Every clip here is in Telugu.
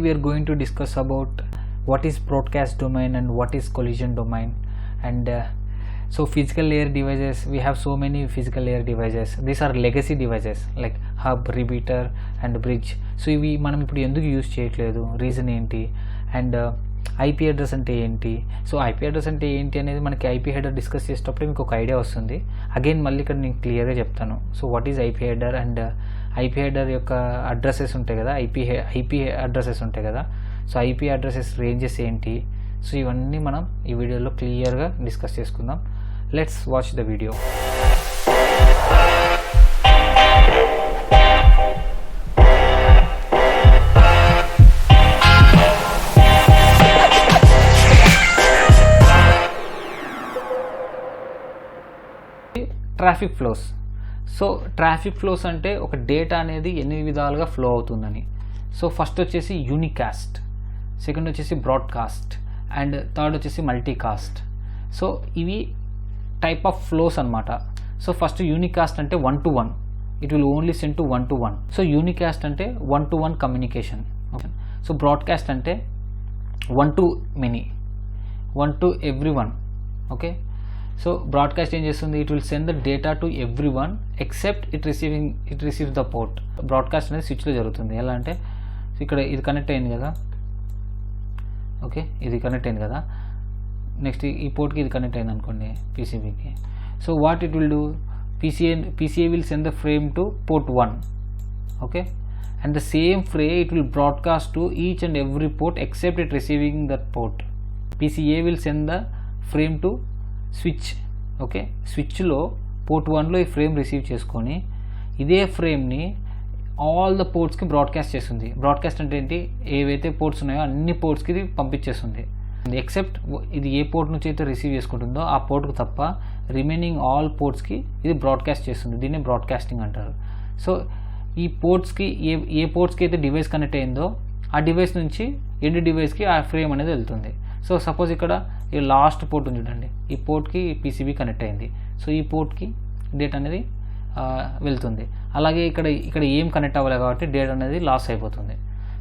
we are going to discuss about what is broadcast domain and what is collision domain. And so physical layer devices, we have so many physical layer devices. These are legacy devices like hub, repeater and bridge. So ఇవి మనం ఇప్పుడు ఎందుకు యూజ్ చేయట్లేదు, రీజన్ ఏంటి, అండ్ ఐపీ అడ్రస్ అంటే ఏంటి. సో ఐపీ అడ్రస్ అంటే ఏంటి అనేది మనకి ఐపీ హెడర్ డిస్కస్ చేసేటప్పుడు మీకు ఒక ఐడియా వస్తుంది. అగైన్ మళ్ళీ ఇక్కడ నేను క్లియర్గా చెప్తాను. So what is IP header and IP header యొక్క అడ్రసెస్ ఉంటాయి కదా, ఐపీ అడ్రసెస్ ఉంటాయి కదా. సో ఐపీ అడ్రసెస్ రేంజెస్ ఏంటి, సో ఇవన్నీ మనం ఈ వీడియోలో క్లియర్గా డిస్కస్ చేసుకుందాం. Let's watch the video. Traffic flows. So traffic flows అంటే ఒక డేటా అనేది ఎన్ని విధాలుగా ఫ్లో అవుతుందని. సో ఫస్ట్ వచ్చేసి యూనికాస్ట్, సెకండ్ వచ్చేసి బ్రాడ్కాస్ట్ అండ్ థర్డ్ వచ్చేసి మల్టీకాస్ట్. సో ఇవి టైప్ ఆఫ్ ఫ్లోస్ అనమాట. సో ఫస్ట్ యూనికాస్ట్ అంటే 1 to 1, it will only send to 1 to 1. So unicast అంటే 1 to 1 కమ్యూనికేషన్. సో బ్రాడ్కాస్ట్ అంటే 1 to many, 1 to everyone. Okay, so broadcast ఏం చేస్తుంది, it will send the data to every one except it receives the port. Broadcast అనేది స్విచ్లో జరుగుతుంది. ఎలా అంటే ఇక్కడ ఇది కనెక్ట్ అయింది కదా, ఓకే ఇది కనెక్ట్ అయింది కదా, నెక్స్ట్ ఈ పోర్ట్కి ఇది కనెక్ట్ అయింది అనుకోండి పీసీబీకి. So what it will do, PCA will send the frame to port 1, okay, and the same frame it will broadcast to each and every port except it receiving that port. PCA will send the frame to switch, okay, స్విచ్లో పోర్ట్ 1లో ఈ ఫ్రేమ్ రిసీవ్ చేసుకొని ఇదే ఫ్రేమ్ని ఆల్ ద పోర్ట్స్కి బ్రాడ్కాస్ట్ చేస్తుంది. బ్రాడ్కాస్ట్ అంటే ఏంటి, ఏవైతే పోర్ట్స్ ఉన్నాయో అన్ని పోర్ట్స్కి ఇది పంపించేస్తుంది. ఎక్సెప్ట్ ఇది ఏ పోర్ట్ నుంచి అయితే రిసీవ్ చేసుకుంటుందో ఆ పోర్ట్కు తప్ప రిమైనింగ్ ఆల్ పోర్ట్స్కి ఇది బ్రాడ్కాస్ట్ చేస్తుంది. దీన్ని బ్రాడ్కాస్టింగ్ అంటారు. సో ఈ పోర్ట్స్కి ఏ పోర్ట్స్కి అయితే డివైస్ కనెక్ట్ అయిందో ఆ డివైస్ నుంచి ఎండ్ డివైస్కి ఆ ఫ్రేమ్ అనేది వెళ్తుంది. సో సపోజ్ ఇక్కడ ఈ లాస్ట్ పోర్ట్ ఉంది చూడండి, ఈ పోర్ట్కి పీసీబీ కనెక్ట్ అయింది. సో ఈ పోర్ట్కి డేటా అనేది వెళ్తుంది. అలాగే ఇక్కడ ఏం కనెక్ట్ అవ్వలేదు కాబట్టి డేటా అనేది లాస్ అయిపోతుంది.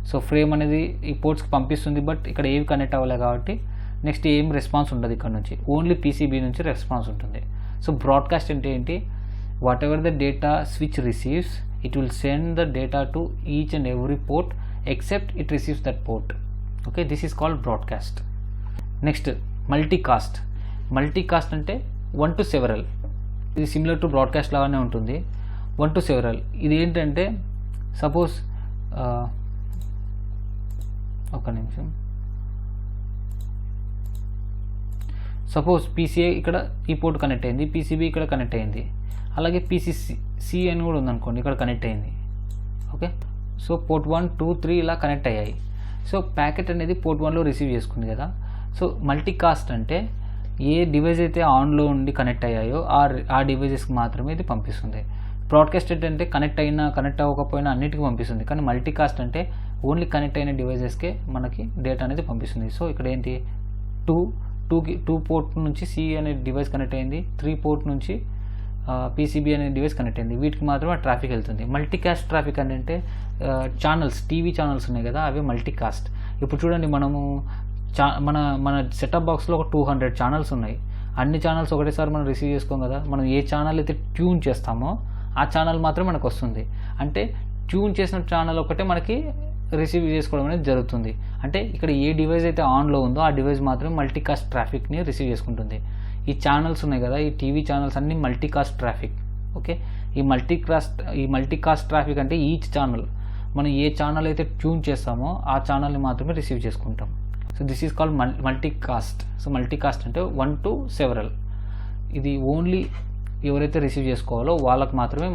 సో ఫ్రేమ్ అనేది ఈ పోర్ట్స్కి పంపిస్తుంది, బట్ ఇక్కడ ఏవి కనెక్ట్ అవ్వలేదు కాబట్టి నెక్స్ట్ ఏం రెస్పాన్స్ ఉండదు ఇక్కడ నుంచి, ఓన్లీ పీసీబీ నుంచి రెస్పాన్స్ ఉంటుంది. సో బ్రాడ్కాస్ట్ అంటే ఏంటి, what ever the data switch receives it will send the data to each and every port except it receives that port. Okay, this is called broadcast. Next multicast. Multicast అంటే 1 to several. ఇది సిమిలర్ టు బ్రాడ్కాస్ట్ లాగానే ఉంటుంది. 1 to several ఇది ఏంటంటే సపోజ్ ఒక నిమిషం, సపోజ్ పీసీఏ ఇక్కడ ఈ పోర్ట్ కనెక్ట్ అయింది, పీసీబీ ఇక్కడ కనెక్ట్ అయింది, అలాగే పీసీసీ అని కూడా ఉందనుకోండి ఇక్కడ కనెక్ట్ అయింది. ఓకే, సో పోర్ట్ 1, 2, 3 ఇలా కనెక్ట్ అయ్యాయి. సో ప్యాకెట్ అనేది పోర్ట్ 1లో రిసీవ్ చేసుకుంది కదా. సో మల్టీకాస్ట్ అంటే ఏ డివైస్ అయితే ఆన్లో ఉండి కనెక్ట్ అయ్యాయో ఆ డివైజెస్కి మాత్రమే ఇది పంపిస్తుంది. బ్రాడ్కాస్ట్ అంటే కనెక్ట్ అయినా కనెక్ట్ అవ్వకపోయినా అన్నిటికీ పంపిస్తుంది. కానీ మల్టీకాస్ట్ అంటే ఓన్లీ కనెక్ట్ అయిన డివైజెస్కే మనకి డేటా అనేది పంపిస్తుంది. సో ఇక్కడ ఏంటి, టూ పోర్ట్ నుంచి సి అనే డివైస్ కనెక్ట్ అయింది, 3 పోర్ట్ నుంచి పీసీబీ అనే డివైస్ కనెక్ట్ అయింది, వీటికి మాత్రమే ట్రాఫిక్ వెళ్తుంది. మల్టీకాస్ట్ ట్రాఫిక్ అంటే ఛానల్స్, టీవీ ఛానల్స్ ఉన్నాయి కదా, అవి మల్టీకాస్ట్. ఇప్పుడు చూడండి, మనము మన సెటప్ బాక్స్లో ఒక 200 ఛానల్స్ ఉన్నాయి. అన్ని ఛానల్స్ ఒకటేసారి మనం రిసీవ్ చేసుకోం కదా. మనం ఏ ఛానల్ అయితే ట్యూన్ చేస్తామో ఆ ఛానల్ మాత్రమే మనకు వస్తుంది. అంటే ట్యూన్ చేసిన ఛానల్ ఒకటే మనకి రిసీవ్ చేసుకోవడం అనేది జరుగుతుంది. అంటే ఇక్కడ ఏ డివైస్ అయితే ఆన్లో ఉందో ఆ డివైస్ మాత్రమే మల్టీకాస్ట్ ట్రాఫిక్ని రిసీవ్ చేసుకుంటుంది. ఈ ఛానల్స్ ఉన్నాయి కదా, ఈ టీవీ ఛానల్స్ అన్నీ మల్టీకాస్ట్ ట్రాఫిక్. ఓకే, ఈ మల్టీకాస్ట్ ట్రాఫిక్ అంటే ఈచ్ ఛానల్ మనం ఏ ఛానల్ అయితే ట్యూన్ చేస్తామో ఆ ఛానల్ని మాత్రమే రిసీవ్ చేసుకుంటాం. So this is called multicast. So multicast అంటే 1 to several. ఇది ఓన్లీ ఎవరైతే రిసీవ్ చేసుకోవాలో వాళ్ళకి మాత్రమే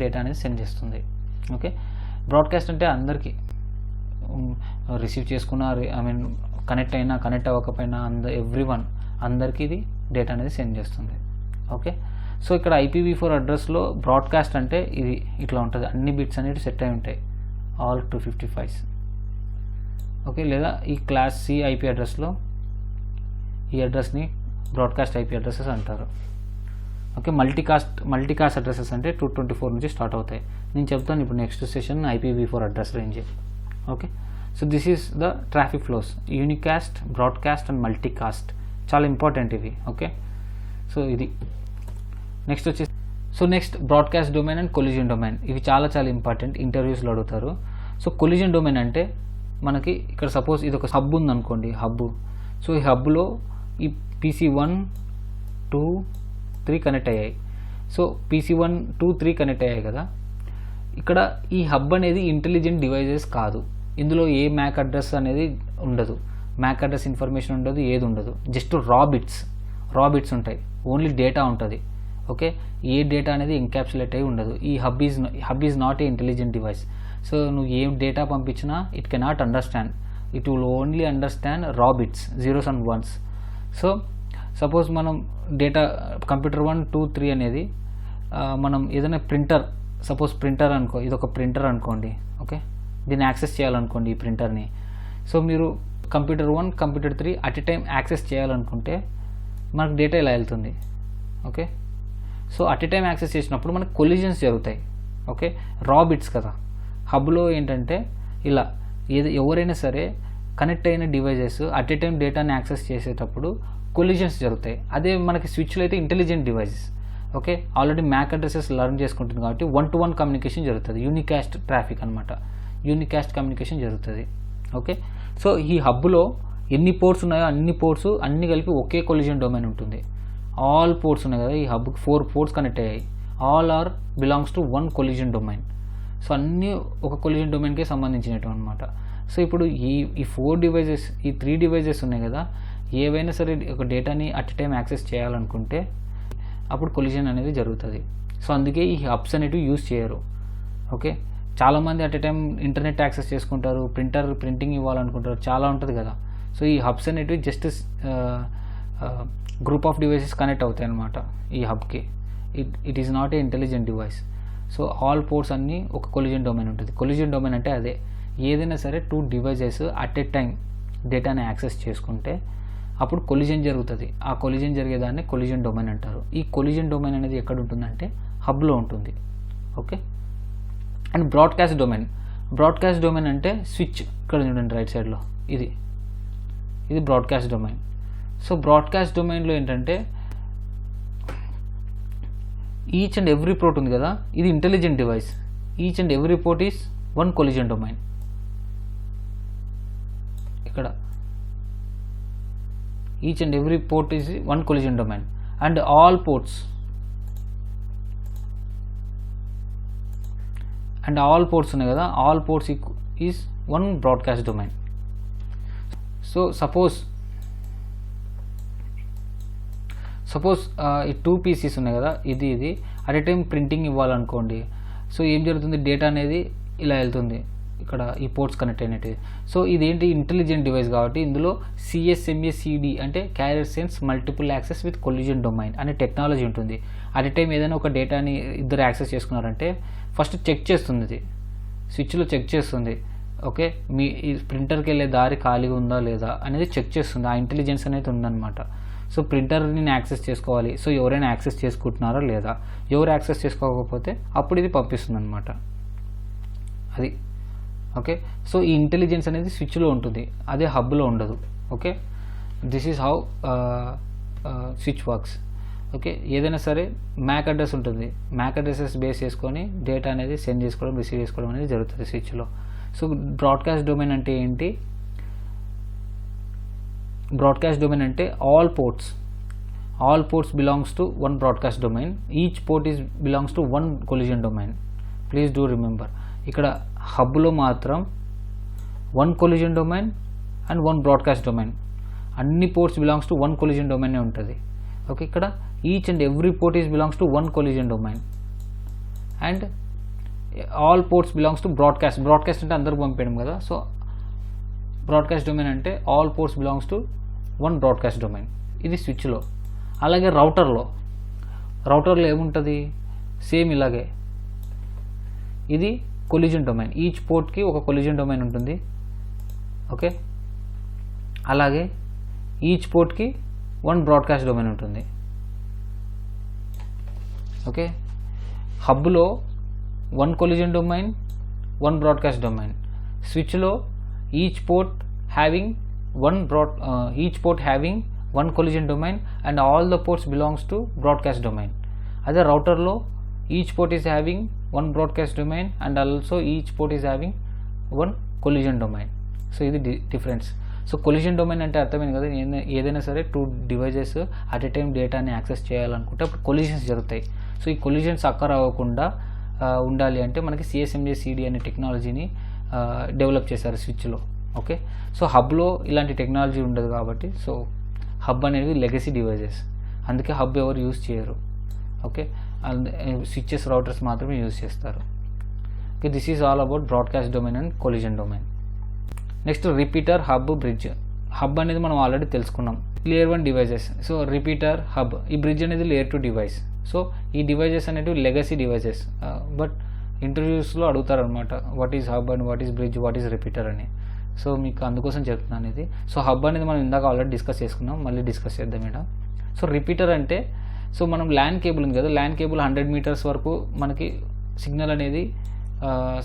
డేటా అనేది సెండ్ చేస్తుంది. ఓకే, బ్రాడ్కాస్ట్ అంటే అందరికీ రిసీవ్ చేసుకున్న కనెక్ట్ అయినా కనెక్ట్ అవ్వకపోయినా ఎవ్రీవన్ అందరికీ ఇది డేటా అనేది సెండ్ చేస్తుంది. ఓకే, సో ఇక్కడ IPv4 అడ్రస్లో బ్రాడ్కాస్ట్ అంటే ఇది ఇట్లా ఉంటుంది, అన్ని బిట్స్ అనేవి సెట్ అయి ఉంటాయి, ఆల్ 255. ఓకే, లేదా ఈ క్లాస్ సి ఐపీ అడ్రస్లో ఈ అడ్రస్ని బ్రాడ్కాస్ట్ ఐపీ అడ్రసెస్ అంటారు. ఓకే, మల్టీకాస్ట్ అడ్రసెస్ అంటే 224 నుంచి స్టార్ట్ అవుతాయి. నేను చెప్తాను ఇప్పుడు next session IPv4 address range. Okay, so this is the traffic flows, unicast, broadcast and multicast. చాలా ఇంపార్టెంట్ ఇవి. ఓకే, సో ఇది నెక్స్ట్ వచ్చేసి next broadcast domain and collision domain. ఇవి చాలా చాలా ఇంపార్టెంట్, ఇంటర్వ్యూస్లో అడుగుతారు. సో కొలిజన్ డొమైన్ అంటే మనకి ఇక్కడ సపోజ్ ఇది ఒక హబ్ ఉందనుకోండి, హబ్. సో ఈ హబ్లో ఈ PC1, 2, 3 కనెక్ట్ అయ్యాయి. సో PC1, 2, 3 కనెక్ట్ అయ్యాయి కదా. ఇక్కడ ఈ హబ్ అనేది ఇంటెలిజెంట్ డివైజెస్ కాదు. ఇందులో ఏ మ్యాక్ అడ్రస్ అనేది ఉండదు, మ్యాక్ అడ్రస్ ఇన్ఫర్మేషన్ ఉండదు, ఏది ఉండదు. జస్ట్ రా బిట్స్ ఉంటాయి, ఓన్లీ డేటా ఉంటుంది. ఓకే, ఏ డేటా అనేది ఎన్క్యాప్సులేట్ అయి ఉండదు. ఈ hub is not a intelligent device. So నువ్వు ఏం డేటా పంపించినా it cannot understand, it will only understand raw bits, 0s and 1s. So suppose మనం డేటా కంప్యూటర్ 1, 2, 3 అనేది మనం ఏదైనా సపోజ్ ప్రింటర్ అనుకో, ఇది ఒక ప్రింటర్ అనుకోండి. ఓకే, దీన్ని యాక్సెస్ చేయాలనుకోండి ఈ ప్రింటర్ని. సో మీరు computer 1, computer 3 at a time access చేయాలనుకుంటే మనకు డేటా ఇలా వెళ్తుంది. Okay, so at a time access చేసినప్పుడు మనకు కొలిజన్స్ జరుగుతాయి. ఓకే, రా బిట్స్ కదా. హబ్లో ఏంటంటే ఇలా ఎవరైనా సరే కనెక్ట్ అయిన డివైజెస్ అట్ ఎ టైం డేటాని యాక్సెస్ చేసేటప్పుడు కొలిజన్స్ జరుగుతాయి. అదే మనకి స్విచ్లో అయితే intelligent devices. Okay, already MAC addresses learn చేసుకుంటుంది కాబట్టి 1-to-1 కమ్యూనికేషన్ జరుగుతుంది. యూనికాస్ట్ ట్రాఫిక్ అనమాట, యూనికాస్ట్ కమ్యూనికేషన్ జరుగుతుంది. ఓకే, సో ఈ హబ్లో ఎన్ని పోర్ట్స్ ఉన్నాయో అన్ని పోర్ట్స్ అన్ని కలిపి ఒకే కొలిజన్ డొమైన్ ఉంటుంది. ఆల్ పోర్ట్స్ ఉన్నాయి కదా, ఈ హబ్కి 4 పోర్ట్స్ కనెక్ట్ అయ్యాయి. All are belongs to 1 collision domain. So అన్నీ ఒక కొలిజన్ డొమైన్కే సంబంధించినట్టు అనమాట. సో ఇప్పుడు ఈ 4 డివైజెస్, ఈ 3 డివైజెస్ ఉన్నాయి కదా, ఏవైనా సరే ఒక డేటాని అట్ టైం యాక్సెస్ చేయాలనుకుంటే అప్పుడు కొలిజన్ అనేది జరుగుతుంది. సో అందుకే ఈ హబ్స్ అనేటివి యూజ్ చేయరు. ఓకే, చాలామంది at a time internet access చేసుకుంటారు, ప్రింటింగ్ ఇవ్వాలనుకుంటారు, చాలా ఉంటుంది కదా. సో ఈ హబ్స్ అనేటివి just group of devices connect అవుతాయి అన్నమాట ఈ హబ్కి. It is not a intelligent device. So all ports అన్నీ ఒక కొలిజన్ డొమైన్ ఉంటుంది. కొలిజన్ డొమైన్ అంటే అదే, ఏదైనా సరే 2 డివైజెస్ అట్ ఎ టైం డేటాని యాక్సెస్ చేసుకుంటే అప్పుడు కొలిజన్ జరుగుతుంది. ఆ కొలిజన్ జరిగేదాన్ని కొలిజన్ డొమైన్ అంటారు. ఈ కొలిజన్ డొమైన్ అనేది ఎక్కడ ఉంటుందంటే హబ్లో ఉంటుంది. ఓకే, అండ్ బ్రాడ్కాస్ట్ డొమైన్ అంటే స్విచ్, ఇక్కడ చూడండి రైట్ సైడ్లో, ఇది బ్రాడ్కాస్ట్ డొమైన్. సో బ్రాడ్కాస్ట్ డొమైన్లో ఏంటంటే ఈచ్ అండ్ ఎవ్రీ పోర్ట్ ఉంది కదా, ఇది intelligent device. Each and every port is 1 collision domain. ఇక్కడ each and every port is 1 collision domain and all ports ఉన్నాయి కదా, all ports is 1 broadcast domain. So suppose ఈ 2 PCs ఉన్నాయి కదా, ఇది అట్ ఎ టైం ప్రింటింగ్ ఇవ్వాలనుకోండి. సో ఏం జరుగుతుంది, డేటా అనేది ఇలా వెళ్తుంది ఇక్కడ ఈ పోర్ట్స్ కనెక్ట్ అయినట్టు. సో ఇదేంటి, ఇంటెలిజెంట్ డివైస్ కాబట్టి ఇందులో CSMA-CD అంటే carrier sense multiple access with collision domain అనే టెక్నాలజీ ఉంటుంది. అట్ ఎ టైం ఏదైనా ఒక డేటాని ఇద్దరు యాక్సెస్ చేసుకున్నారంటే ఫస్ట్ చెక్ చేస్తుంది, ఇది స్విచ్లో చెక్ చేస్తుంది. ఓకే, మీ ఈ ప్రింటర్కి వెళ్ళే దారి ఖాళీగా ఉందా లేదా అనేది చెక్ చేస్తుంది. ఆ ఇంటెలిజెన్స్ అనేది ఉందన్నమాట. సో ప్రింటర్ని యాక్సెస్ చేసుకోవాలి. సో ఎవరైనా యాక్సెస్ చేసుకుంటున్నారా లేదా, ఎవరు యాక్సెస్ చేసుకోకపోతే అప్పుడు ఇది పంపిస్తుంది అనమాట. అది ఓకే. సో ఈ ఇంటెలిజెన్స్ అనేది స్విచ్లో ఉంటుంది, అదే హబ్లో ఉండదు. Okay, this is how switch works. Okay, ఏదైనా సరే మ్యాక్ అడ్రస్ ఉంటుంది, మ్యాక్ అడ్రసెస్ బేస్ చేసుకొని డేటా అనేది సెండ్ చేసుకోవడం, రిసీవ్ చేసుకోవడం అనేది జరుగుతుంది స్విచ్లో. సో బ్రాడ్కాస్ట్ డొమైన్ అంటే ఏంటి, బ్రాడ్కాస్ట్ డొమైన్ అంటే all ports belongs to 1 broadcast domain. Each port is belongs to 1 collision domain. Please do remember, ఇక్కడ హబ్లో మాత్రం 1 collision domain and 1 broadcast domain. అన్ని పోర్ట్స్ బిలాంగ్స్ టు 1 కొలిజన్ డొమైనే ఉంటుంది. ఓకే, ఇక్కడ each and every port is belongs to 1 collision domain and all ports belongs to broadcast అంటే అందరికి పంపేయడం కదా. సో బ్రాడ్కాస్ట్ డొమైన్ అంటే all ports belongs to 1 broadcast domain. ఇది స్విచ్లో. అలాగే రౌటర్లో ఏముంటుంది, సేమ్ ఇలాగే, ఇది కొలిజన్ డొమైన్. ఈచ్ పోర్ట్కి ఒక కొలిజన్ డొమైన్ ఉంటుంది. ఓకే, అలాగే ఈచ్ పోర్ట్కి 1 బ్రాడ్కాస్ట్ డొమైన్ ఉంటుంది. ఓకే, హబ్లో 1 కొలిజన్ డొమైన్, 1 బ్రాడ్కాస్ట్ డొమైన్. స్విచ్లో each port having one collision domain and all the ports belongs to broadcast domain. అదే రౌటర్లో each port is having one broadcast domain and also each port is having one collision domain. So ఇది డిఫరెన్స్. సో కొలిజన్ డొమైన్ అంటే అర్థమైంది కదా, ఏదైనా సరే 2 డివైజెస్ అట్ ఎ టైం డేటాని యాక్సెస్ చేయాలనుకుంటే అప్పుడు కొలిజన్స్ జరుగుతాయి. సో ఈ కొలిజన్స్ అక్కర్ అవ్వకుండా ఉండాలి అంటే మనకి CSMA/CD అనే టెక్నాలజీని డెవలప్ చేశారు స్విచ్లో. ఓకే, సో హబ్లో ఇలాంటి టెక్నాలజీ ఉండదు కాబట్టి సో హబ్ అనేది లెగసీ డివైజెస్, అందుకే హబ్ ఎవరు యూజ్ చేయరు. ఓకే, స్విచెస్ రౌటర్స్ మాత్రమే యూజ్ చేస్తారు. Okay, this is all about broadcast domain and collision domain. Next repeater, hub, bridge. Hub అనేది మనం ఆల్రెడీ తెలుసుకున్నాం, layer 1 devices. So repeater, hub. ఈ బ్రిడ్జ్ అనేది లేయర్ 2 డివైస్. సో ఈ డివైజెస్ అనేటివి లెగసీ డివైజెస్, బట్ ఇంటర్వ్యూస్లో అడుగుతారనమాట what is hub and what is bridge, what is repeater అని. సో మీకు అందుకోసం చెప్తున్నాను ఇది. సో హబ్ అనేది మనం ఇందాక ఆల్రెడీ డిస్కస్ చేసుకున్నాం, మళ్ళీ డిస్కస్ చేద్దాం ఇక్కడ. సో రిపీటర్ అంటే సో మనం ల్యాన్ కేబుల్ ఉంది కదా, ల్యాన్ కేబుల్ 100 మీటర్స్ వరకు మనకి సిగ్నల్ అనేది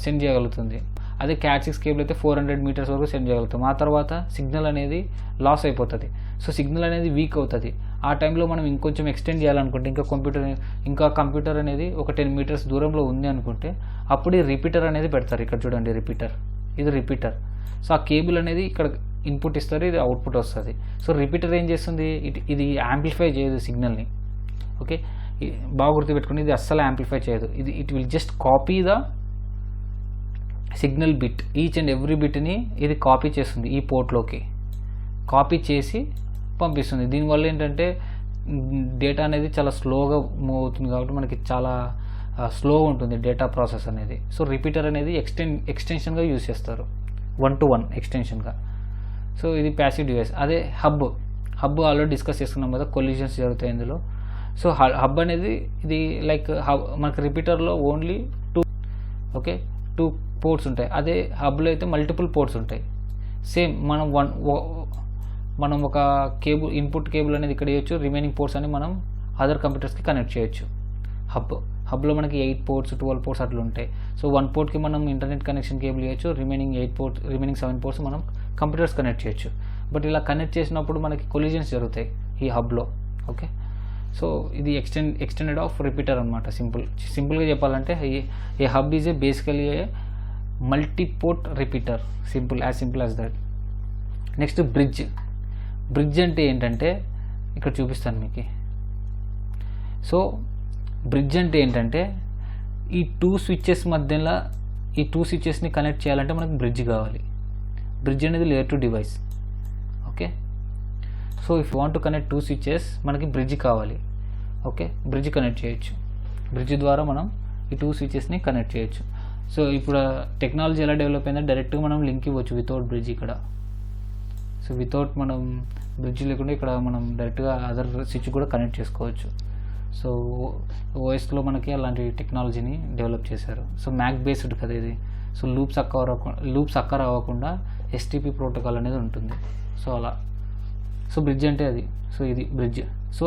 సెండ్ చేయగలుగుతుంది. అదే Cat6 కేబుల్ అయితే 400 మీటర్స్ వరకు సెండ్ చేయగలుగుతాం. ఆ తర్వాత సిగ్నల్ అనేది లాస్ అయిపోతుంది. సో సిగ్నల్ అనేది వీక్ అవుతుంది. ఆ టైంలో మనం ఇంకొంచెం ఎక్స్టెండ్ చేయాలనుకుంటే ఇంకా కంప్యూటర్ అనేది ఒక 10 మీటర్స్ దూరంలో ఉంది అనుకుంటే అప్పుడు ఈ రిపీటర్ అనేది పెడతారు. ఇక్కడ చూడండి రిపీటర్, ఇది రిపీటర్. సో ఆ కేబుల్ అనేది ఇక్కడ ఇన్పుట్ ఇస్తారు, ఇది అవుట్పుట్ వస్తుంది. సో రిపీటర్ ఏం చేస్తుంది, ఇది యాంప్లిఫై చేయదు సిగ్నల్ని. ఓకే, బాగా గుర్తుపెట్టుకుని, ఇది అస్సలు యాంప్లిఫై చేయదు. It will just copy the signal bit, each and every బిట్ని ఇది కాపీ చేస్తుంది, ఈ పోర్ట్లోకి కాపీ చేసి పంపిస్తుంది. దీనివల్ల ఏంటంటే డేటా అనేది చాలా స్లోగా మూవ్ అవుతుంది కాబట్టి మనకి చాలా స్లో ఉంటుంది డేటా ప్రాసెస్ అనేది. సో రిపీటర్ అనేది ఎక్స్టెన్షన్గా యూజ్ చేస్తారు, 1-to-1 ఎక్స్టెన్షన్గా. సో ఇది ప్యాసివ్ డివైస్. అదే హబ్ ఆల్రెడీ డిస్కస్ చేసుకున్నాం కదా, కొలిజన్స్ జరుగుతాయి ఇందులో. సో హబ్ అనేది ఇది లైక్ మనకి రిపీటర్లో ఓన్లీ 2 పోర్ట్స్ ఉంటాయి. అదే హబ్లో అయితే మల్టిపుల్ పోర్ట్స్ ఉంటాయి. సేమ్ మనం ఒక కేబుల్, ఇన్పుట్ కేబుల్ అనేది ఇక్కడ ఇవ్వచ్చు, రిమైనింగ్ పోర్ట్స్ అని మనం అదర్ కంప్యూటర్స్కి కనెక్ట్ చేయొచ్చు. హబ్లో మనకి 8 పోర్ట్స్ 12 పోర్ట్స్ అట్లా ఉంటాయి. సో 1 పోర్ట్కి మనం ఇంటర్నెట్ కనెక్షన్ కేబుల్ ఇవ్వచ్చు, రిమైనింగ్ 7 పోర్ట్స్ మనం కంప్యూటర్స్ కనెక్ట్ చేయొచ్చు. బట్ ఇలా కనెక్ట్ చేసినప్పుడు మనకి కొలిజన్స్ జరుగుతాయి ఈ హబ్లో. ఓకే, సో ఇది ఎక్స్టెండెడ్ ఆఫ్ రిపీటర్ అనమాట. సింపుల్గా చెప్పాలంటే a hub is basically a multiport repeater, as simple as that. Next bridge అంటే ఏంటంటే ఇక్కడ చూపిస్తాను మీకు. సో బ్రిడ్జ్ అంటే ఏంటంటే ఈ 2 స్విచ్చెస్ మధ్యలో ఈ 2 స్విచ్చెస్ని కనెక్ట్ చేయాలంటే మనకు బ్రిడ్జ్ కావాలి. బ్రిడ్జ్ అనేది layer 2 device. Okay, so if you want to connect 2 switches మనకి బ్రిడ్జ్ కావాలి. ఓకే, బ్రిడ్జ్ కనెక్ట్ చేయొచ్చు. బ్రిడ్జ్ ద్వారా మనం ఈ 2 స్విచ్చెస్ని కనెక్ట్ చేయొచ్చు. సో ఇప్పుడు టెక్నాలజీ ఎలా డెవలప్ అయిందో డైరెక్ట్గా మనం లింక్ ఇవ్వచ్చు వితౌట్ బ్రిడ్జ్ ఇక్కడ. సో వితౌట్ మనం బ్రిడ్జ్ లేకుండా ఇక్కడ మనం డైరెక్ట్గా అదర్ స్విచ్ కూడా కనెక్ట్ చేసుకోవచ్చు. సో ఓఎస్లో మనకి అలాంటి టెక్నాలజీని డెవలప్ చేశారు. సో మ్యాక్ బేస్డ్ కదా ఇది. సో లూప్స్ అక్కర్ అవ్వకుండా STP ప్రోటోకాల్ అనేది ఉంటుంది. సో అలా. సో బ్రిడ్జ్ అంటే అది. సో ఇది బ్రిడ్జ్. సో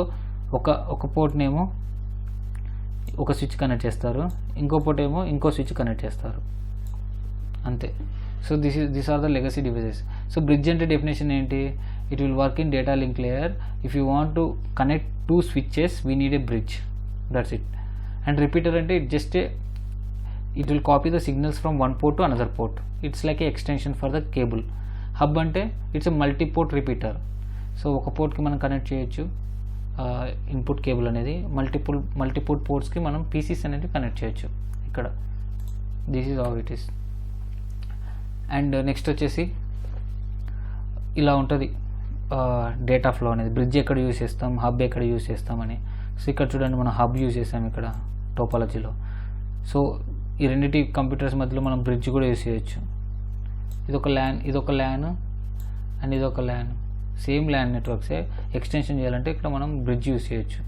ఒక పోర్ట్నేమో ఒక స్విచ్ కనెక్ట్ చేస్తారు, ఇంకో పోర్ట్ ఏమో ఇంకో స్విచ్ కనెక్ట్ చేస్తారు, అంతే. So this are the legacy devices. So bridge అంటే డెఫినేషన్ ఏంటి, it will work in data link layer. If you want to connect 2 switches we need a bridge, that's it. And repeater అంటే it will copy the signals from one port to another port. It's like a extension for the cable. Hub అంటే it's a multiport repeater. So ఒక పోర్ట్కి మనం కనెక్ట్ చేయొచ్చు ఇన్పుట్ కేబుల్ అనేది, మల్టిపోర్ట్ పోర్ట్స్కి మనం పీసీస్ అనేది కనెక్ట్ చేయొచ్చు ఇక్కడ. This is how it is. And next వచ్చేసి ఇలా ఉంటుంది డేటా ఫ్లో అనేది. బ్రిడ్జ్ ఎక్కడ యూజ్ చేస్తాం, హబ్ ఎక్కడ యూజ్ చేస్తామని. సో ఇక్కడ చూడండి మనం హబ్ యూజ్ చేస్తాం ఇక్కడ టోపాలజీలో. సో ఈ రెండింటి కంప్యూటర్స్ మధ్యలో మనం బ్రిడ్జ్ కూడా యూజ్ చేయొచ్చు. ఇదొక ల్యాన్ అండ్ ఇదొక ల్యాన్, సేమ్ ల్యాన్ నెట్వర్క్సే. ఎక్స్టెన్షన్ చేయాలంటే ఇక్కడ మనం బ్రిడ్జ్ యూజ్ చేయొచ్చు.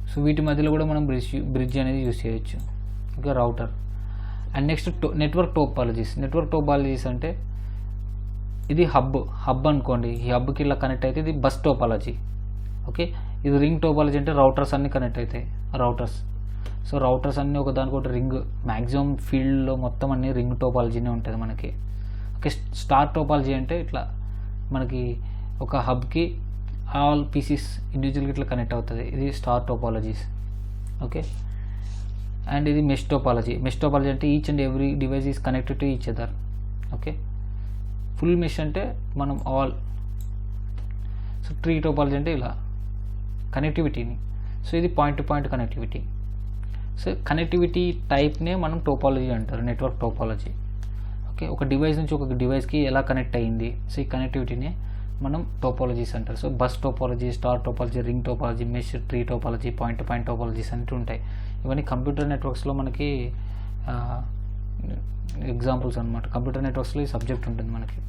సో వీటి మధ్యలో కూడా మనం బ్రిడ్జ్ అనేది యూజ్ చేయొచ్చు. ఇంకా router. And next network topologies అంటే ఇది హబ్ అనుకోండి. ఈ హబ్కి ఇలా కనెక్ట్ అయితే ఇది బస్ టోపాలజీ. ఓకే, ఇది రింగ్ టోపాలజీ అంటే రౌటర్స్ అన్నీ కనెక్ట్ అవుతాయి, రౌటర్స్. సో రౌటర్స్ అన్నీ ఒకదానికొకటి రింగ్, మ్యాక్సిమం ఫీల్డ్లో మొత్తం అన్ని రింగ్ టోపాలజీనే ఉంటుంది మనకి. ఓకే, స్టార్ టోపాలజీ అంటే ఇట్లా మనకి ఒక హబ్కి ఆల్ పీసీస్ ఇండివిజువల్గా ఇట్లా కనెక్ట్ అవుతుంది, ఇది స్టార్ టోపాలజీస్. ఓకే, అండ్ ఇది మెష్ టోపాలజీ. మెష్ టోపాలజీ అంటే each and every device is connected to each other. Okay, full mesh అంటే మనం ఆల్. సో ట్రీ టోపాలజీ అంటే ఇలా కనెక్టివిటీని. సో ఇది point to point connectivity. So connectivity టైప్నే మనం టోపాలజీ అంటారు, నెట్వర్క్ టోపాలజీ. ఓకే, ఒక డివైస్ నుంచి ఒక డివైస్కి ఎలా కనెక్ట్ అయ్యింది, సో ఈ కనెక్టివిటీనే మనం టోపాలజీస్ అంటారు. So bus topology, star topology, ring topology, mesh, tree topology, point to point topologies అంటూ ఉంటాయి. ఇవన్నీ కంప్యూటర్ నెట్వర్క్స్లో మనకి ఎగ్జాంపుల్స్ అనమాట. కంప్యూటర్ నెట్వర్క్స్లో ఈ సబ్జెక్ట్ ఉంటుంది మనకి.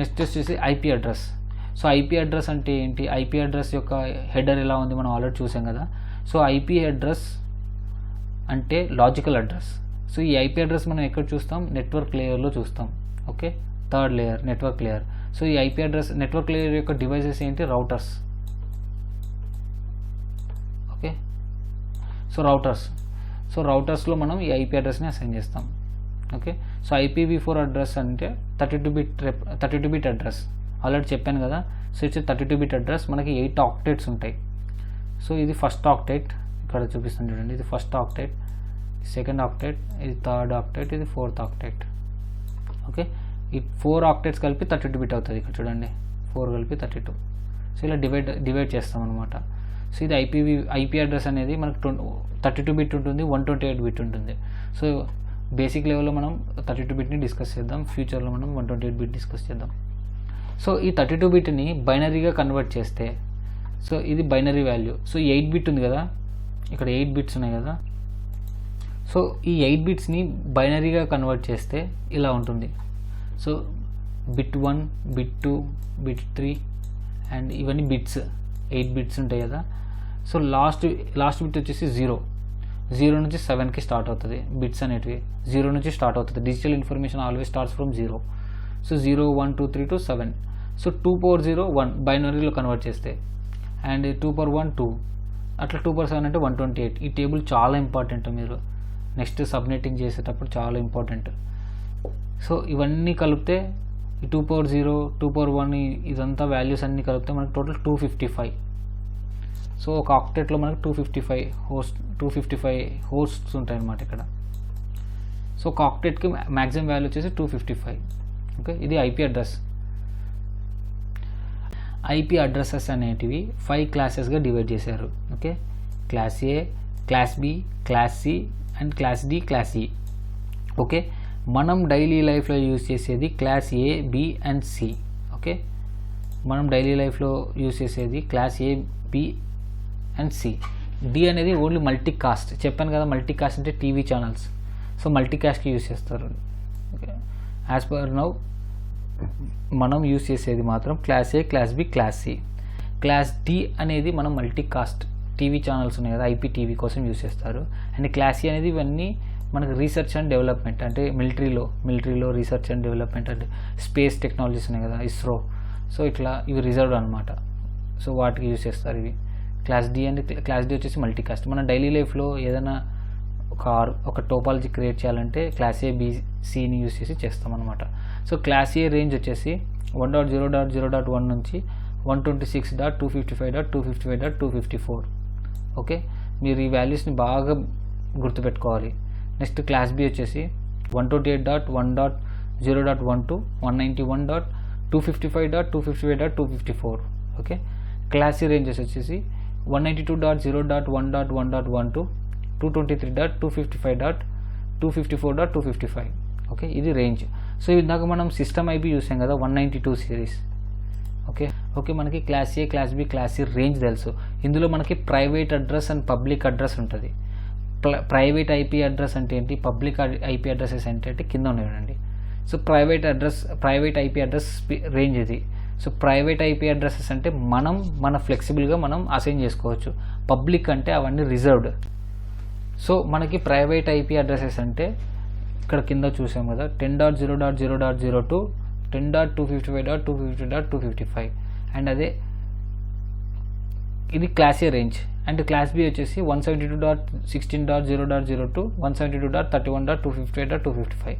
నెక్స్ట్ వచ్చేసి IP address. So IP address అంటే ఏంటి, ఐపీ అడ్రస్ యొక్క హెడర్ ఎలా ఉంది మనం ఆల్రెడీ చూసాం కదా. సో ఐపీ అడ్రస్ అంటే లాజికల్ అడ్రస్. సో ఈ ఐపీ అడ్రస్ మనం ఎక్కడ చూస్తాం, నెట్వర్క్ లేయర్లో చూస్తాం. Okay, third layer network layer. So ఈ ఐపీ అడ్రస్ నెట్వర్క్ లేయర్ యొక్క డివైసెస్ ఏంటి, రౌటర్స్. ఓకే, సో రౌటర్స్లో మనం ఈ ఐపీ అడ్రస్ని అసైన్ చేస్తాం. ఓకే, సో IPv4 అడ్రస్ అంటే 32 బిట్ అడ్రస్. ఆల్రెడీ చెప్పాను కదా. So it's 32 bit address. మనకి 8 ఆక్టేట్స్ ఉంటాయి. సో ఇది ఫస్ట్ ఆక్టేట్, ఇక్కడ చూపిస్తాను చూడండి. ఇది ఫస్ట్ ఆక్టేట్, సెకండ్ ఆక్టేట్, ఇది థర్డ్ ఆక్టేట్, ఇది ఫోర్త్ ఆక్టేట్. ఓకే, ఈ 4 ఆక్టేట్స్ కలిపి 32 బిట్ అవుతుంది. ఇక్కడ చూడండి, 4 కలిపి 32. సో ఇలా డివైడ్ చేస్తాం అనమాట. సో ఇది ఐపీ అడ్రస్ అనేది మనకు 32 బిట్ ఉంటుంది, 128 బిట్ ఉంటుంది. సో బేసిక్ లెవెల్లో మనం 32 బిట్ని డిస్కస్ చేద్దాం, ఫ్యూచర్లో మనం 128 బిట్ డిస్కస్ చేద్దాం. సో ఈ 32 బిట్ని బైనరీగా కన్వర్ట్ చేస్తే, సో ఇది బైనరీ వాల్యూ. సో 8 బిట్ ఉంది కదా, ఇక్కడ 8 బిట్స్ ఉన్నాయి కదా. సో ఈ 8 బిట్స్ని బైనరీగా కన్వర్ట్ చేస్తే ఇలా ఉంటుంది. So bit 1, bit 2, bit 3 and ఇవన్నీ బిట్స్, 8 బిట్స్ ఉంటాయి కదా. సో లాస్ట్ బిట్ వచ్చేసి 0 నుంచి 7కి స్టార్ట్ అవుతుంది. బిట్స్ అనేటివి 0 నుంచి స్టార్ట్ అవుతుంది. Digital information always starts from 0. So 0, 1, 2, 3 to 7. So 2 power 0 1 బైనరీలో కన్వర్ట్ చేస్తే, అండ్ 2 power 1 2, అట్లా 2 power 7 అంటే 128. ఈ టేబుల్ చాలా ఇంపార్టెంట్, మీరు నెక్స్ట్ సబ్నెటింగ్ చేసేటప్పుడు చాలా ఇంపార్టెంట్. సో ఇవన్నీ కలిపితే ఈ 2 power 0, 2 power 1 ఇదంతా వాల్యూస్ అన్నీ కలిపితే మనకి టోటల్ 255. సో ఒక ఆక్టేట్లో మనకి 255 హోస్ట్స్ ఉంటాయి అన్నమాట ఇక్కడ. సో ఒక ఆక్టేట్కి మ్యాక్సిమం వాల్యూ వచ్చేసి 255. ఓకే, ఇది ఐపీ అడ్రస్. ఐపీ అడ్రసెస్ అనేటివి 5 క్లాసెస్గా డివైడ్ చేశారు. Okay, class A, class B, class C and class D, class E. Okay, మనం డైలీ లైఫ్లో యూజ్ చేసేది class A, B and C. Okay, మనం డైలీ లైఫ్లో యూజ్ చేసేది class A, B and C. D అనేది ఓన్లీ మల్టీకాస్ట్. చెప్పాను కదా, మల్టీకాస్ట్ అంటే టీవీ ఛానల్స్. సో మల్టీకాస్ట్కి యూజ్ చేస్తారు. ఓకే, యాజ్ పర్ నౌ మనం యూజ్ చేసేది మాత్రం class A, class B, class C. Class D అనేది మనం మల్టీకాస్ట్ టీవీ ఛానల్స్ ఉన్నాయి కదా, IPTV కోసం యూజ్ చేస్తారు. అండ్ క్లాస్ సి అనేది ఇవన్నీ మనకు రీసెర్చ్ అండ్ డెవలప్మెంట్, అంటే మిలిటరీలో రీసెర్చ్ అండ్ డెవలప్మెంట్ అంటే స్పేస్ టెక్నాలజీస్ ఉన్నాయి కదా, ఇస్రో. సో ఇట్లా ఇవి రిజర్వ్డ్ అనమాట. సో వాటికి యూజ్ చేస్తారు ఇవి. క్లాస్ డి వచ్చేసి మల్టీకాస్ట్. మన డైలీ లైఫ్లో ఏదైనా ఒక టోపాలజీ క్రియేట్ చేయాలంటే క్లాస్ ఏ, బి, సిని యూజ్ చేసి చేస్తాం అనమాట. సో క్లాస్ ఏ రేంజ్ వచ్చేసి 1.0.0.1 నుంచి 126.255.255.254. ఓకే, మీరు ఈ వాల్యూస్ని బాగా గుర్తుపెట్టుకోవాలి. నెక్స్ట్ క్లాస్ బి వచ్చేసి 128.1.0.1 to 191.255.255.254. Okay, class C ranges వచ్చేసి 192.0.1.1.1 to 223.255.254.255. ఓకే, ఇది రేంజ్. సో ఇందాక మనం సిస్టమ్ ఐపీ చూసాం కదా, 192 సిరీస్. ఓకే, మనకి class A, class B, class C range తెలుసు. ఇందులో మనకి private address and public address ఉంటుంది. ప్రైవేట్ ఐపీ అడ్రస్ అంటే ఏంటి, పబ్లిక్ ఐపీ అడ్రసెస్ అంటే కింద ఉన్నాయండి. So private IP address range ఇది. సో ప్రైవేట్ ఐపీ అడ్రసెస్ అంటే మన ఫ్లెక్సిబుల్గా మనం అసైన్ చేసుకోవచ్చు. పబ్లిక్ అంటే అవన్నీ రిజర్వ్డ్. సో మనకి ప్రైవేట్ ఐపీ అడ్రసెస్ అంటే ఇక్కడ కింద చూసాం కదా, 10.0.0.0 to 10.255.250.255. అండ్ అదే ఇది class A range. And class B వచ్చేసి 172.16.0.0 to 172.31.258.255.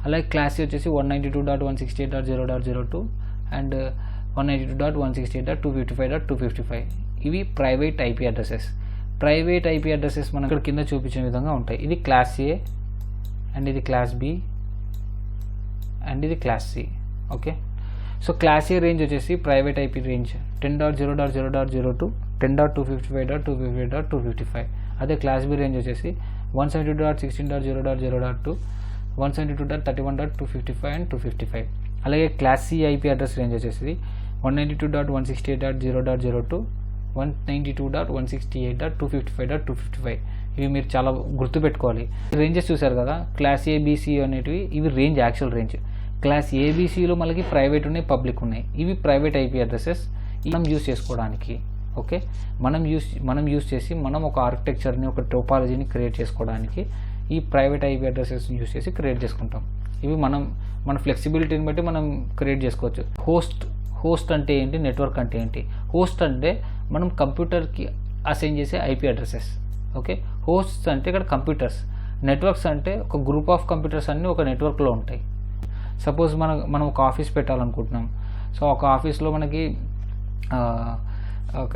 అలాగే క్లాస్ సి వచ్చేసి 192.168.0.02 అండ్ 192.168.255.255. ఇవి private IP addresses. Private IP addresses మనం ఇక్కడ కింద చూపించిన విధంగా ఉంటాయి. ఇది క్లాస్ ఏ అండ్ ఇది క్లాస్ బి అండ్ ఇది class C. Okay, so class A range వచ్చేసి ప్రైవేట్ ఐపీ రేంజ్ 10.0.0.02 10.255.255.255. అదే క్లాస్ బి రేంజ్ వచ్చేసి 172.16.0.0.2 172.31.255 అండ్ 255. అలాగే class C IP address range వచ్చేసి 192.168.0.02 192.168.255.255. ఇవి మీరు చాలా గుర్తుపెట్టుకోవాలి. రేంజెస్ చూసారు కదా, క్లాస్ ఏబిసి అనేటివి ఇవి రేంజ్, యాక్చువల్ రేంజ్. క్లాస్ ఏబిసిలో మనకి ప్రైవేట్ ఉన్నాయి, పబ్లిక్ ఉన్నాయి. ఇవి ప్రైవేట్ ఐపీ అడ్రసెస్ మనం యూస్ చేసుకోవడానికి. ఓకే, మనం యూస్ చేసి మనం ఒక ఆర్కిటెక్చర్ని, ఒక టోపాలజీని క్రియేట్ చేసుకోవడానికి ఈ ప్రైవేట్ ఐపీ అడ్రసెస్ యూస్ చేసి క్రియేట్ చేసుకుంటాం. ఇవి మన ఫ్లెక్సిబిలిటీని బట్టి మనం క్రియేట్ చేసుకోవచ్చు. హోస్ట్ అంటే ఏంటి, నెట్వర్క్ అంటే ఏంటి? హోస్ట్ అంటే మనం కంప్యూటర్కి అసైన్ చేసే ఐపీ అడ్రసెస్. ఓకే, హోస్ట్స్ అంటే ఇక్కడ కంప్యూటర్స్. నెట్వర్క్స్ అంటే ఒక గ్రూప్ ఆఫ్ కంప్యూటర్స్ అన్నీ ఒక నెట్వర్క్లో ఉంటాయి. సపోజ్ మనం ఒక ఆఫీస్ పెట్టాలనుకుంటున్నాం. సో ఒక ఆఫీస్లో మనకి ఒక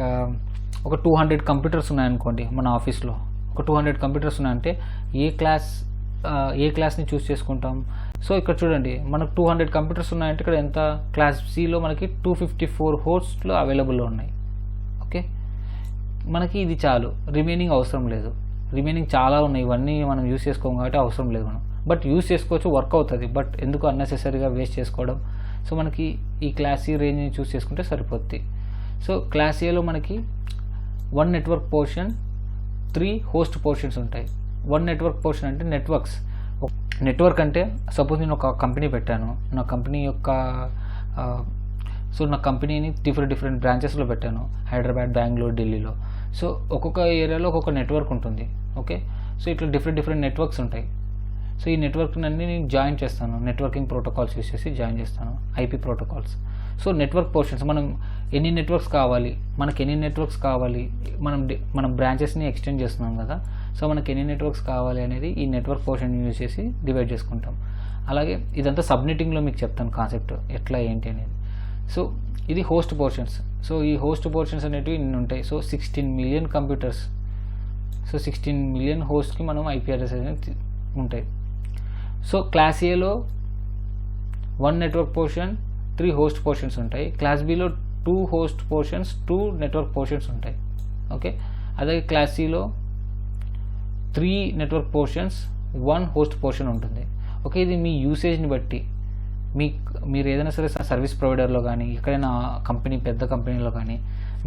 200 కంప్యూటర్స్ ఉన్నాయనుకోండి. మన ఆఫీస్లో ఒక 200 కంప్యూటర్స్ ఉన్నాయంటే ఏ క్లాస్ని చూస్ చేసుకుంటాం? సో ఇక్కడ చూడండి, మనకు 200 కంప్యూటర్స్ ఉన్నాయంటే ఇక్కడ ఎంత, క్లాస్ సిలో మనకి 254 హోస్ట్లు అవైలబుల్లో ఉన్నాయి. ఓకే, మనకి ఇది చాలు, రిమైనింగ్ అవసరం లేదు. రిమైనింగ్ చాలా ఉన్నాయి, ఇవన్నీ మనం యూస్ చేసుకోం కాబట్టి అవసరం లేదు మనం. బట్ యూస్ చేసుకోవచ్చు, వర్క్ అవుతుంది. బట్ ఎందుకు అన్నెసెసరీగా వేస్ట్ చేసుకోవడం? సో మనకి ఈ క్లాస్ సి రేంజ్ని చూస్ చేసుకుంటే సరిపోద్ది. సో క్లాస్ ఏలో మనకి 1 నెట్వర్క్ పోర్షన్, 3 హోస్ట్ పోర్షన్స్ ఉంటాయి. 1 నెట్వర్క్ పోర్షన్ అంటే నెట్వర్క్స్. నెట్వర్క్ అంటే సపోజ్ నేను ఒక కంపెనీ పెట్టాను. నా కంపెనీ యొక్క నా కంపెనీని డిఫరెంట్ బ్రాంచెస్లో పెట్టాను, హైదరాబాద్, బెంగళూరు, ఢిల్లీలో. సో ఒక్కొక్క ఏరియాలో ఒక్కొక్క నెట్వర్క్ ఉంటుంది. ఓకే, సో ఇట్లా డిఫరెంట్ నెట్వర్క్స్ ఉంటాయి. సో ఈ నెట్వర్క్ని అన్ని నేను జాయిన్ చేస్తాను, నెట్వర్కింగ్ ప్రోటోకాల్స్ యూస్ చేసి జాయిన్ చేస్తాను, IP protocols. So network portions, మనకి ఎన్ని నెట్వర్క్స్ కావాలి, మనం బ్రాంచెస్ని ఎక్స్టెండ్ చేస్తున్నాం కదా. సో మనకి ఎన్ని నెట్వర్క్స్ కావాలి అనేది ఈ నెట్వర్క్ పోర్షన్ యూజ్ చేసి డివైడ్ చేసుకుంటాం. అలాగే ఇదంతా సబ్నెటింగ్లో మీకు చెప్తాను కాన్సెప్ట్ ఎట్లా ఏంటి అనేది. సో ఇది హోస్ట్ పోర్షన్స్. సో ఈ హోస్ట్ పోర్షన్స్ అనేటివి ఇన్ని ఉంటాయి. So 16 million computers, so 16 million హోస్ట్కి మనం ఐపీ అడ్రస్ అనేది ఉంటాయి. సో క్లాస్ ఏలో 1 నెట్వర్క్ పోర్షన్, 3 హోస్ట్ పోర్షన్స్ ఉంటాయి. క్లాస్ బిలో 2 హోస్ట్ పోర్షన్స్, 2 నెట్వర్క్ పోర్షన్స్ ఉంటాయి. ఓకే, అదే క్లాస్ సిలో 3 నెట్వర్క్ పోర్షన్స్, 1 హోస్ట్ పోర్షన్ ఉంటుంది. ఓకే, ఇది మీ యూసేజ్ని బట్టి, మీరు ఏదైనా సరే సర్వీస్ ప్రొవైడర్లో కానీ, ఎక్కడైనా పెద్ద కంపెనీలో కానీ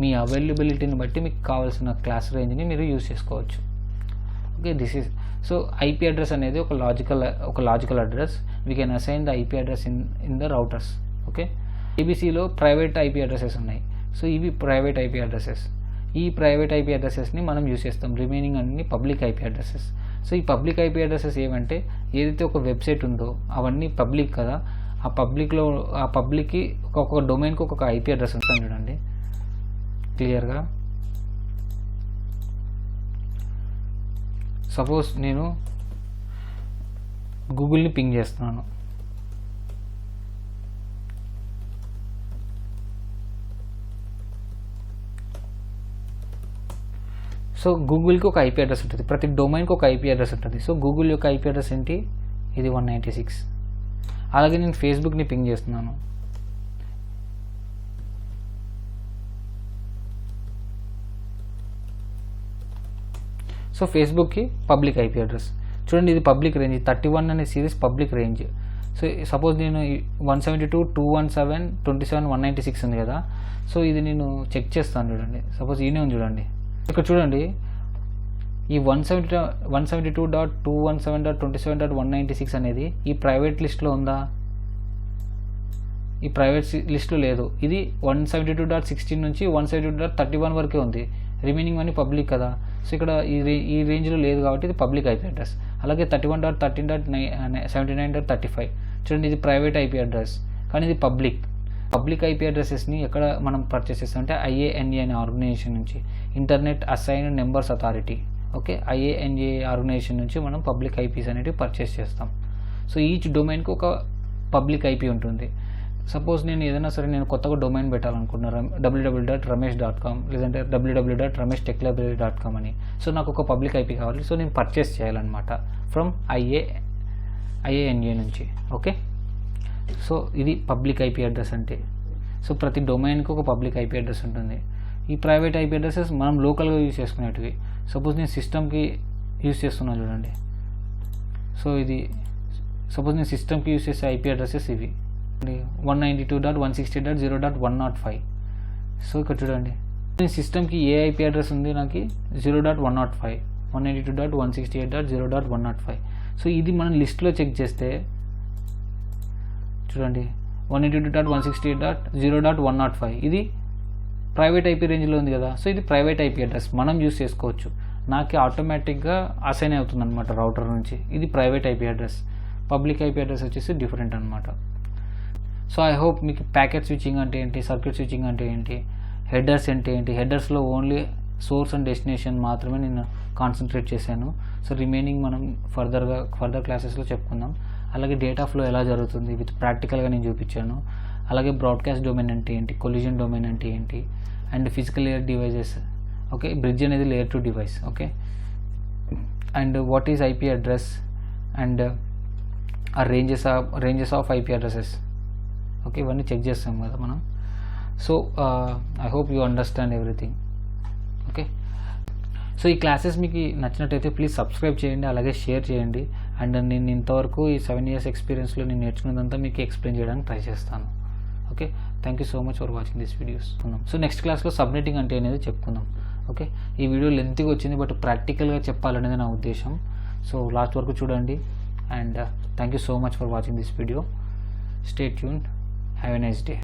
మీ అవైలబిలిటీని బట్టి మీకు కావాల్సిన క్లాస్ రేంజ్ని మీరు యూజ్ చేసుకోవచ్చు. Okay, this is so IP address అనేది ఒక logical address. We can assign the IP address in the routers. Okay, ఏబీసీలో ప్రైవేట్ ఐపీ అడ్రసెస్ ఉన్నాయి. సో ఇవి ప్రైవేట్ ఐపీ అడ్రసెస్. ఈ ప్రైవేట్ ఐపీ అడ్రసెస్ని మనం యూజ్ చేస్తాం. రిమైనింగ్ అన్ని పబ్లిక్ ఐపీ అడ్రసెస్. సో ఈ పబ్లిక్ ఐపీ అడ్రసెస్ ఏమంటే, ఏదైతే ఒక వెబ్సైట్ ఉందో అవన్నీ పబ్లిక్ కదా, ఆ పబ్లిక్కి ఒక్కొక్క డొమైన్కి ఒక్కొక్క ఐపీ అడ్రస్ ఉంటుంది. చూడండి క్లియర్గా. సపోజ్ నేను గూగుల్ని పింగ్ చేస్తున్నాను. సో గూగుల్కి ఒక ఐపీ అడ్రస్ ఉంటుంది, ప్రతి డొమైన్కి ఒక ఐపీ అడ్రస్ ఉంటుంది. సో గూగుల్ యొక్క ఐపీ అడ్రస్ ఏంటి, ఇది 196. అలాగే నేను ఫేస్బుక్ని పింగ్ చేస్తున్నాను. సో ఫేస్బుక్కి పబ్లిక్ ఐపీ అడ్రస్ చూడండి, ఇది పబ్లిక్ రేంజ్. 31 అనే series public range. So suppose నేను 172.217.27.196 ఉంది కదా. సో ఇది నేను చెక్ చేస్తాను. చూడండి, సపోజ్ ఈయనే ఉంది చూడండి. ఇక్కడ చూడండి, ఈ 172.217.27.196 అనేది ఈ ప్రైవేట్ లిస్ట్లో ఉందా? ఈ ప్రైవేట్ లిస్ట్లో లేదు. ఇది 172.16 నుంచి 172.31 వరకే ఉంది. రిమైనింగ్ అన్ని పబ్లిక్ కదా. సో ఇక్కడ ఈ రేంజ్లో లేదు కాబట్టి ఇది పబ్లిక్ ఐపీ అడ్రస్. అలాగే 31.13.79.35 చూడండి, ఇది ప్రైవేట్ ఐపీ అడ్రస్ కానీ ఇది పబ్లిక్ ఐపీ అడ్రసెస్ని ఎక్కడ మనం పర్చేస్ చేస్తాం అంటే IANA అనే ఆర్గనైజేషన్ నుంచి, internet assigned numbers authority. Okay, IANA organisation నుంచి మనం పబ్లిక్ ఐపీస్ అనేవి పర్చేస్ చేస్తాం. సో ఈచ్ డొమైన్కి ఒక పబ్లిక్ ఐపీ ఉంటుంది. సపోజ్ నేను ఏదైనా సరే నేను కొత్తగా డొమైన్ పెట్టాలనుకున్నాను www.ramesh.com లేదంటే www.rameshtechlibrary.com అని. సో నాకు ఒక పబ్లిక్ ఐపీ కావాలి. సో నేను పర్చేస్ చేయాలన్నమాట ఫ్రమ్ IANA నుంచి. ఓకే, సో ఇది పబ్లిక్ ఐపీ అడ్రస్ అంటే. సో ప్రతి డొమైన్కి ఒక పబ్లిక్ ఐపీ అడ్రస్ ఉంటుంది. ఈ ప్రైవేట్ ఐపీ అడ్రసెస్ మనం లోకల్గా యూజ్ చేసుకునేటివి. సపోజ్ నేను సిస్టమ్కి యూజ్ చేస్తున్నాను చూడండి. సో ఇది సపోజ్ నేను సిస్టమ్కి యూజ్ చేసే ఐపీ అడ్రసెస్ ఇవి 192.160.0.105. సో ఇక్కడ చూడండి, నేను సిస్టమ్కి ఏ ఐపీ అడ్రస్ ఉంది, నాకు 0.105 192.168.0.105. సో ఇది మనం లిస్ట్లో చెక్ చేస్తే చూడండి 192.168.0.105 ఇది ప్రైవేట్ ఐపీ రేంజ్లో ఉంది కదా. సో ఇది ప్రైవేట్ ఐపీ అడ్రస్ మనం యూస్ చేసుకోవచ్చు. నాకు ఆటోమేటిక్గా అసైన్ అవుతుంది అనమాట రౌటర్ నుంచి. ఇది private IP address. Public IP address వచ్చేసి డిఫరెంట్ అనమాట. సో ఐ హోప్ మీకు ప్యాకెట్ స్విచ్చింగ్ అంటే ఏంటి, సర్క్యూట్ స్విచ్చింగ్ అంటే ఏంటి, హెడర్స్ అంటే ఏంటి, హెడర్స్లో ఓన్లీ సోర్స్ అండ్ డెస్టినేషన్ మాత్రమే నేను కాన్సన్ట్రేట్ చేశాను. సో రిమైనింగ్ మనం ఫర్దర్ క్లాసెస్లో చెప్పుకుందాం. అలాగే డేటా ఫ్లో ఎలా జరుగుతుంది విత్ ప్రాక్టికల్గా నేను చూపించాను. అలాగే బ్రాడ్కాస్ట్ డొమైన్ అంటే ఏంటి, కొలిజన్ డొమైన్ అంటే ఏంటి, and physical layer devices. Okay, bridge అనేది layer two device. Okay, and what is IP address and ఆ ranges of IP addresses. Okay, ఇవన్నీ చెక్ చేస్తాం కదా మనం. So I hope you understand everything. Okay, so ఈ క్లాసెస్ మీకు నచ్చినట్టయితే ప్లీజ్ సబ్స్క్రైబ్ చేయండి, అలాగే షేర్ చేయండి. అండ్ నేను ఇంతవరకు ఈ 7 years ఎక్స్పీరియన్స్లో నేను నేర్చుకున్నదంతా మీకు ఎక్స్ప్లెయిన్ చేయడానికి ట్రై చేస్తాను. Okay, thank you so much for watching this videos. So next క్లాస్లో సబ్నెటింగ్ అంటే అనేది చెప్పుకుందాం. ఓకే, ఈ వీడియో లెంత్గా వచ్చింది, బట్ ప్రాక్టికల్గా చెప్పాలనేది నా ఉద్దేశం. సో లాస్ట్ వరకు చూడండి. And thank you so much for watching this video. Stay tuned. Have a nice day.